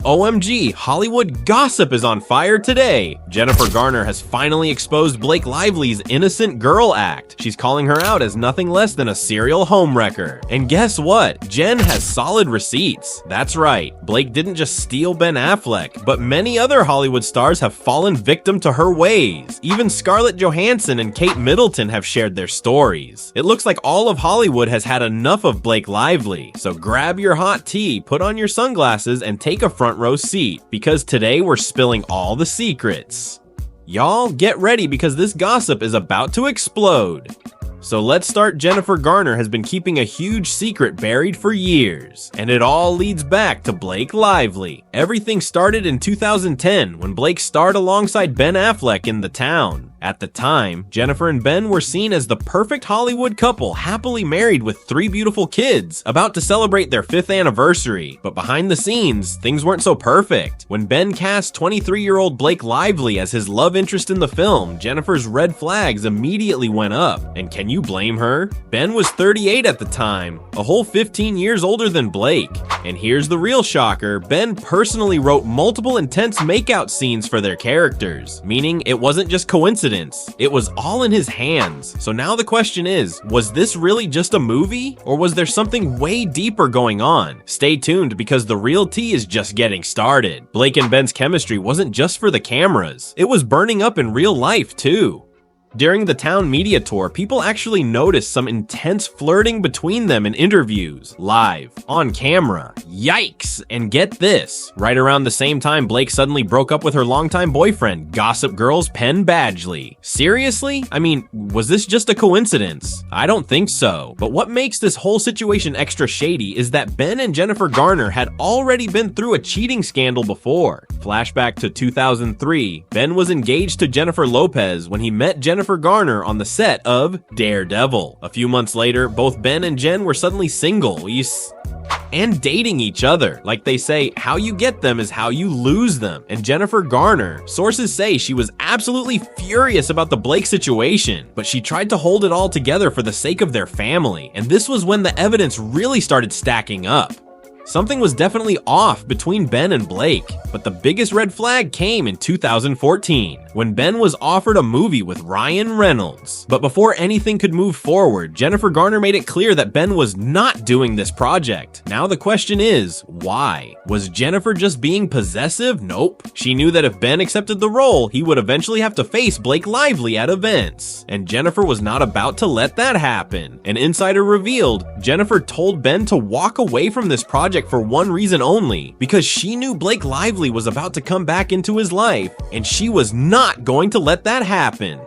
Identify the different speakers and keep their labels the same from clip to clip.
Speaker 1: OMG, Hollywood gossip is on fire today! Jennifer Garner has finally exposed Blake Lively's innocent girl act. She's calling her out as nothing less than a serial homewrecker. And guess what? Jen has solid receipts. That's right, Blake didn't just steal Ben Affleck, but many other Hollywood stars have fallen victim to her ways. Even Scarlett Johansson and Kate Middleton have shared their stories. It looks like all of Hollywood has had enough of Blake Lively, so grab your hot tea, put on your sunglasses, and take a front row seat, because today we're spilling all the secrets. Y'all, get ready because this gossip is about to explode. So let's start. Jennifer Garner has been keeping a huge secret buried for years, and it all leads back to Blake Lively. Everything started in 2010 when Blake starred alongside Ben Affleck in The Town. At the time, Jennifer and Ben were seen as the perfect Hollywood couple, happily married with 3 beautiful kids, about to celebrate their 5th anniversary. But behind the scenes, things weren't so perfect. When Ben cast 23-year-old Blake Lively as his love interest in the film, Jennifer's red flags immediately went up. And can you blame her? Ben was 38 at the time, a whole 15 years older than Blake. And here's the real shocker, Ben personally wrote multiple intense makeout scenes for their characters, meaning it wasn't just coincidence. It was all in his hands. So now the question is, was this really just a movie? Or was there something way deeper going on? Stay tuned because the real tea is just getting started. Blake and Ben's chemistry wasn't just for the cameras. It was burning up in real life too. During the Town media tour, people actually noticed some intense flirting between them in interviews, live, on camera. Yikes! And get this, right around the same time Blake suddenly broke up with her longtime boyfriend, Gossip Girl's Penn Badgley. Seriously? I mean, was this just a coincidence? I don't think so. But what makes this whole situation extra shady is that Ben and Jennifer Garner had already been through a cheating scandal before. Flashback to 2003, Ben was engaged to Jennifer Lopez when he met Jennifer Garner on the set of Daredevil. A few months later, both Ben and Jen were suddenly single and dating each other. Like they say, how you get them is how you lose them. And Jennifer Garner, sources say she was absolutely furious about the Blake situation, but she tried to hold it all together for the sake of their family. And this was when the evidence really started stacking up. Something was definitely off between Ben and Blake, but the biggest red flag came in 2014, when Ben was offered a movie with Ryan Reynolds. But before anything could move forward, Jennifer Garner made it clear that Ben was not doing this project. Now the question is, why? Was Jennifer just being possessive? Nope. She knew that if Ben accepted the role, he would eventually have to face Blake Lively at events. And Jennifer was not about to let that happen. An insider revealed, Jennifer told Ben to walk away from this project for one reason only, because she knew Blake Lively was about to come back into his life, and she was not going to let that happen.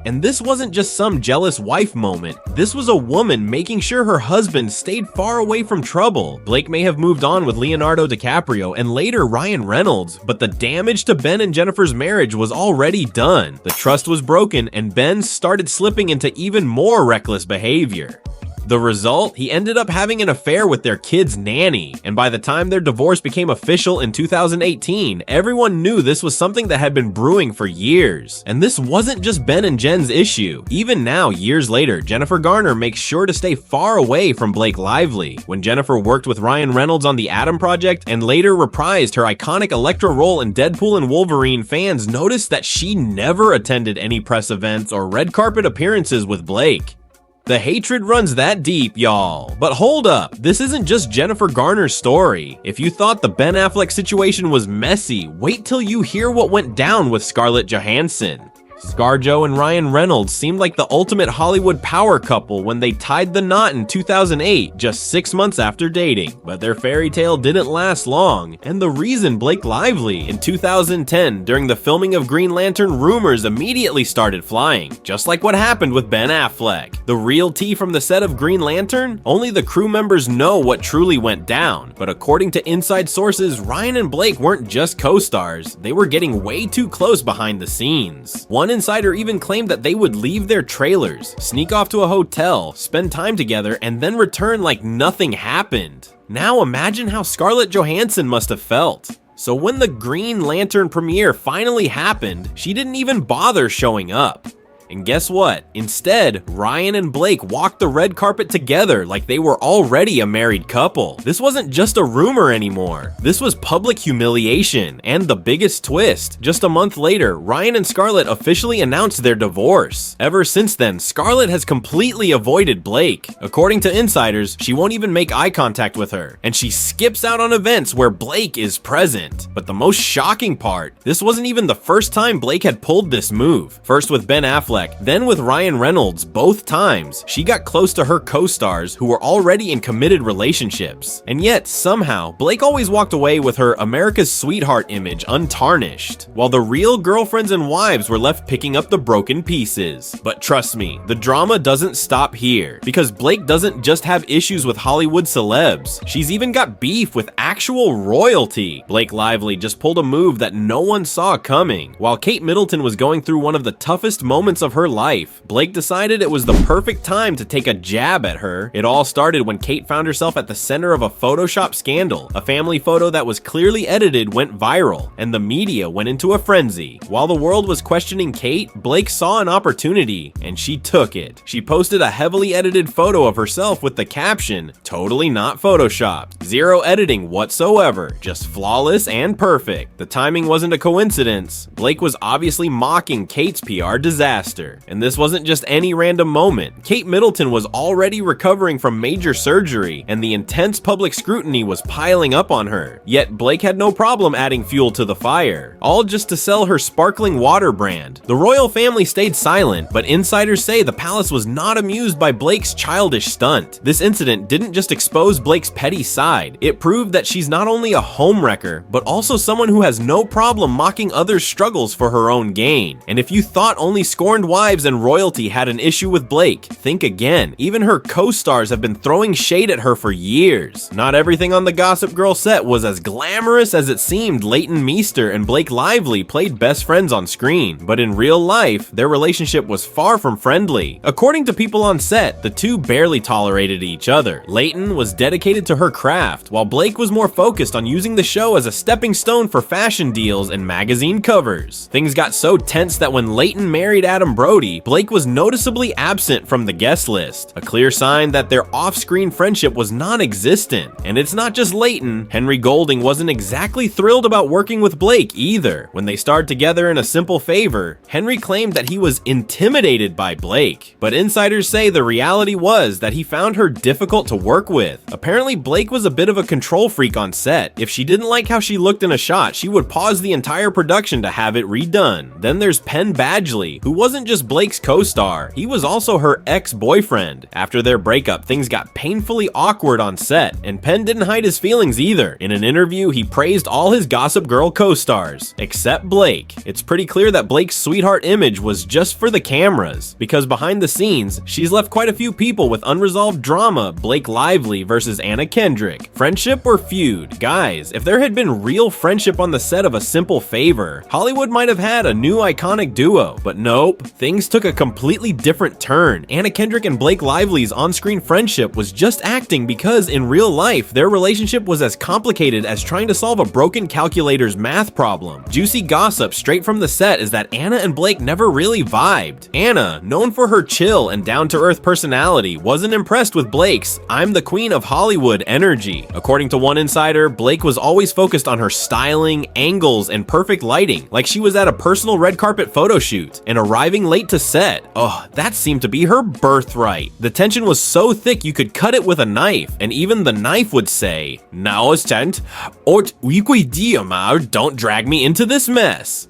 Speaker 1: And this wasn't just some jealous wife moment. This was a woman making sure her husband stayed far away from trouble. Blake may have moved on with Leonardo DiCaprio and later Ryan Reynolds, but the damage to Ben and Jennifer's marriage was already done. The trust was broken, and Ben started slipping into even more reckless behavior. The result? He ended up having an affair with their kid's nanny, and by the time their divorce became official in 2018, everyone knew this was something that had been brewing for years. And this wasn't just Ben and Jen's issue. Even now, years later, Jennifer Garner makes sure to stay far away from Blake Lively. When Jennifer worked with Ryan Reynolds on The Atom Project and later reprised her iconic Elektra role in Deadpool and Wolverine, fans noticed that she never attended any press events or red carpet appearances with Blake. The hatred runs that deep, y'all. But hold up, this isn't just Jennifer Garner's story. If you thought the Ben Affleck situation was messy, wait till you hear what went down with Scarlett Johansson. ScarJo and Ryan Reynolds seemed like the ultimate Hollywood power couple when they tied the knot in 2008, just 6 months after dating. But their fairy tale didn't last long, and the reason Blake Lively in 2010, during the filming of Green Lantern, rumors immediately started flying, just like what happened with Ben Affleck. The real tea from the set of Green Lantern? Only the crew members know what truly went down, but according to inside sources, Ryan and Blake weren't just co-stars, they were getting way too close behind the scenes. One insider even claimed that they would leave their trailers, sneak off to a hotel, spend time together, and then return like nothing happened. Now imagine how Scarlett Johansson must have felt. So when the Green Lantern premiere finally happened, she didn't even bother showing up. And guess what? Instead, Ryan and Blake walked the red carpet together like they were already a married couple. This wasn't just a rumor anymore. This was public humiliation, and the biggest twist. Just a month later, Ryan and Scarlett officially announced their divorce. Ever since then, Scarlett has completely avoided Blake. According to insiders, she won't even make eye contact with her, and she skips out on events where Blake is present. But the most shocking part, this wasn't even the first time Blake had pulled this move. First with Ben Affleck, then with Ryan Reynolds. Both times, she got close to her co-stars who were already in committed relationships. And yet, somehow, Blake always walked away with her America's sweetheart image untarnished, while the real girlfriends and wives were left picking up the broken pieces. But trust me, the drama doesn't stop here, because Blake doesn't just have issues with Hollywood celebs. She's even got beef with actual royalty. Blake Lively just pulled a move that no one saw coming. While Kate Middleton was going through one of the toughest moments of her life, Blake decided it was the perfect time to take a jab at her. It all started when Kate found herself at the center of a Photoshop scandal. A family photo that was clearly edited went viral, and the media went into a frenzy. While the world was questioning Kate, Blake saw an opportunity, and she took it. She posted a heavily edited photo of herself with the caption, "Totally not photoshopped." Zero editing whatsoever, just flawless and perfect. The timing wasn't a coincidence. Blake was obviously mocking Kate's PR disaster. And this wasn't just any random moment. Kate Middleton was already recovering from major surgery, and the intense public scrutiny was piling up on her. Yet Blake had no problem adding fuel to the fire, all just to sell her sparkling water brand. The royal family stayed silent, but insiders say the palace was not amused by Blake's childish stunt. This incident didn't just expose Blake's petty side, it proved that she's not only a homewrecker, but also someone who has no problem mocking others' struggles for her own gain. And if you thought only scorned wives and royalty had an issue with Blake, think again. Even her co-stars have been throwing shade at her for years. Not everything on the Gossip Girl set was as glamorous as it seemed. Leighton Meester and Blake Lively played best friends on screen, but in real life, their relationship was far from friendly. According to people on set, the two barely tolerated each other. Leighton was dedicated to her craft, while Blake was more focused on using the show as a stepping stone for fashion deals and magazine covers. Things got so tense that when Leighton married Adam Brody, Blake was noticeably absent from the guest list, a clear sign that their off-screen friendship was non-existent. And it's not just Leighton. Henry Golding wasn't exactly thrilled about working with Blake either. When they starred together in A Simple Favor, Henry claimed that he was intimidated by Blake, but insiders say the reality was that he found her difficult to work with. Apparently, Blake was a bit of a control freak on set. If she didn't like how she looked in a shot, she would pause the entire production to have it redone. Then there's Penn Badgley, who wasn't just Blake's co-star, he was also her ex-boyfriend. After their breakup, things got painfully awkward on set, and Penn didn't hide his feelings either. In an interview, he praised all his Gossip Girl co-stars, except Blake. It's pretty clear that Blake's sweetheart image was just for the cameras, because behind the scenes, she's left quite a few people with unresolved drama. Blake Lively versus Anna Kendrick. Friendship or feud? Guys, if there had been real friendship on the set of A Simple Favor, Hollywood might have had a new iconic duo, but nope, things took a completely different turn. Anna Kendrick and Blake Lively's on-screen friendship was just acting, because in real life, their relationship was as complicated as trying to solve a broken calculator's math problem. Juicy gossip straight from the set is that Anna and Blake never really vibed. Anna, known for her chill and down-to-earth personality, wasn't impressed with Blake's "I'm the queen of Hollywood" energy. According to one insider, Blake was always focused on her styling, angles, and perfect lighting, like she was at a personal red carpet photo shoot, and arriving late to set. Oh, that seemed to be her birthright. The tension was so thick you could cut it with a knife, and even the knife would say, "Now stand, ort wiquidiamar, don't drag me into this mess."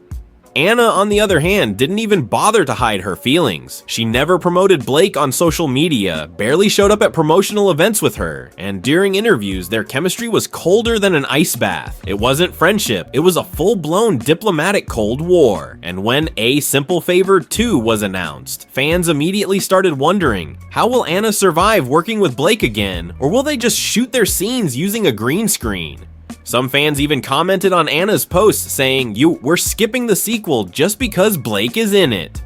Speaker 1: Anna, on the other hand, didn't even bother to hide her feelings. She never promoted Blake on social media, barely showed up at promotional events with her, and during interviews, their chemistry was colder than an ice bath. It wasn't friendship, it was a full-blown diplomatic Cold War. And when A Simple Favor 2 was announced, fans immediately started wondering, how will Anna survive working with Blake again, or will they just shoot their scenes using a green screen? Some fans even commented on Anna's post saying, we're skipping the sequel just because Blake is in it.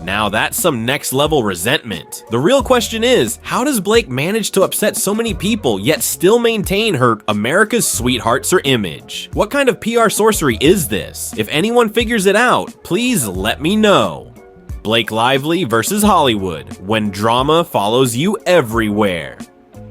Speaker 1: Now that's some next level resentment. The real question is, how does Blake manage to upset so many people yet still maintain her America's sweethearts image? What kind of PR sorcery is this? If anyone figures it out, please let me know. Blake Lively versus Hollywood, when drama follows you everywhere.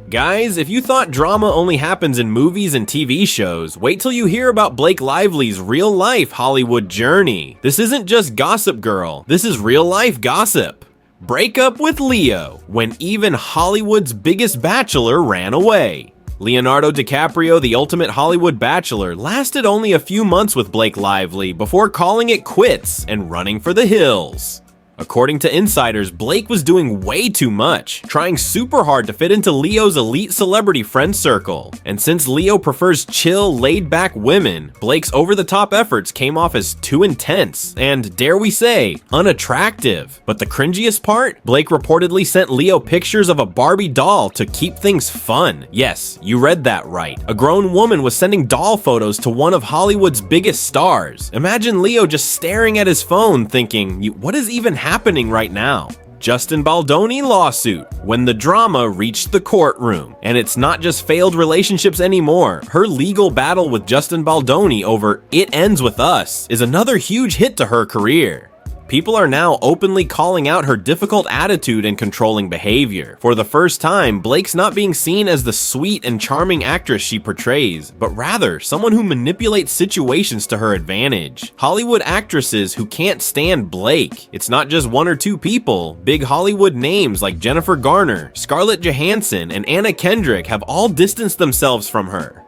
Speaker 1: Guys, if you thought drama only happens in movies and TV shows, wait till you hear about Blake Lively's real-life Hollywood journey. This isn't just Gossip Girl, this is real-life gossip. Breakup with Leo, when even Hollywood's biggest bachelor ran away. Leonardo DiCaprio, the ultimate Hollywood bachelor, lasted only a few months with Blake Lively before calling it quits and running for the hills. According to insiders, Blake was doing way too much, trying super hard to fit into Leo's elite celebrity friend circle. And since Leo prefers chill, laid-back women, Blake's over-the-top efforts came off as too intense and, dare we say, unattractive. But the cringiest part? Blake reportedly sent Leo pictures of a Barbie doll to keep things fun. Yes, you read that right. A grown woman was sending doll photos to one of Hollywood's biggest stars. Imagine Leo just staring at his phone thinking, what is even happening right now? Justin Baldoni lawsuit, when the drama reached the courtroom. And it's not just failed relationships anymore. Her legal battle with Justin Baldoni over It Ends With Us is another huge hit to her career. People are now openly calling out her difficult attitude and controlling behavior. For the first time, Blake's not being seen as the sweet and charming actress she portrays, but rather someone who manipulates situations to her advantage. Hollywood actresses who can't stand Blake. It's not just one or two people. Big Hollywood names like Jennifer Garner, Scarlett Johansson, and Anna Kendrick have all distanced themselves from her.